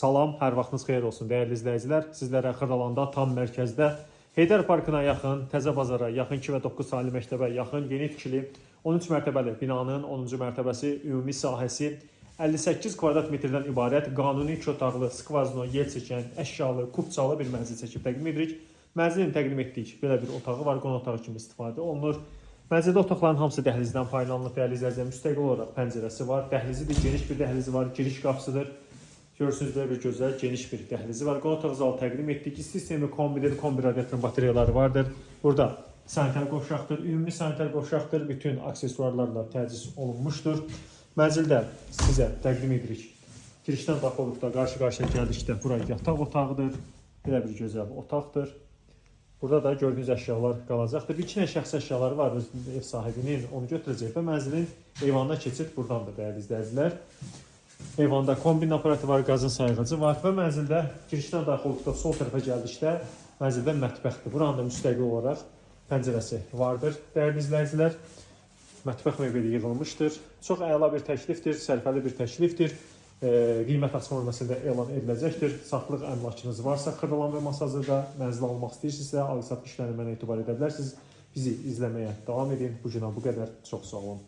Salam, hər vaxtınız xeyir olsun dəyərli izləyicilər. Sizlərə Xırdalanda tam mərkəzdə Heydər Parkına yaxın, Təzə Bazara yaxın 2 və 9 saylı məktəbə yaxın yeni tikili 13 mərtəbəli binanın 10-cu mərtəbəsi ümumi sahəsi 58 kvadrat metrdən ibarət qanuni 2 otaqlı, skvazno, yel çəkən, əşyalı, kubçalı bir mənzil çəkib təqdim edirik. Mənzilin təqdim etdik belə bir otağı var, qonaq otağı kimi istifadə olunur. Mənzildə otaqların hamısı dəhlizdən faydalanılıb, dəyərli izləyicilər, müstəqil olaraq pəncərəsi var, dəhlizidir, geniş bir dəhlizi var, giriş qapısıdır. Görürsünüz, belə bir gözəl, geniş bir dəhlizi var. Qonaq otağı zalı təqdim etdik. İsti sistemi kombidir, kombi radiatorun batareyaları vardır. Burada sanitar qovşaqdır, ümumi sanitar qovşaqdır, bütün aksesuarlarla təchiz olunmuşdur. Mənzildə sizə təqdim edirik. Girişdən daxil olduqda, qarşı-qarşıya gəldikdə bura yataq otağıdır. Belə bir gözəl otaqdır. Burada da gördüyünüz əşyalar qalacaqdır. Bir iki şəxsi əşyaları var ev sahibinin, onu götürəcək və mənzilin eyvanına keçid buradandır, dəyərli izləyicilər. Eyvanda kombin aparatı var, qazın sayğacı var və mənzildə girişdən daxil olduqda sol tərəfə gəldikdə mənzildə mətbəxdir. Buranın da müstəqil olaraq pəncərəsi vardır, dəyərli izləyicilər. Mətbəx mebeli yığılmışdır. Çox əla bir təklifdir, sərfəli bir təklifdir. Qiymət açma bölməsində elan ediləcəkdir. Saxlıq əmlakınız varsa, Xırdalan və Masazırda mənzil almaq istəyirsinizsə, alqı-satqı işlərini mənə etibar edə bilərsiniz. Bizi izləməyə davam edin. Bu günə bu qədər. Çox sağ olun.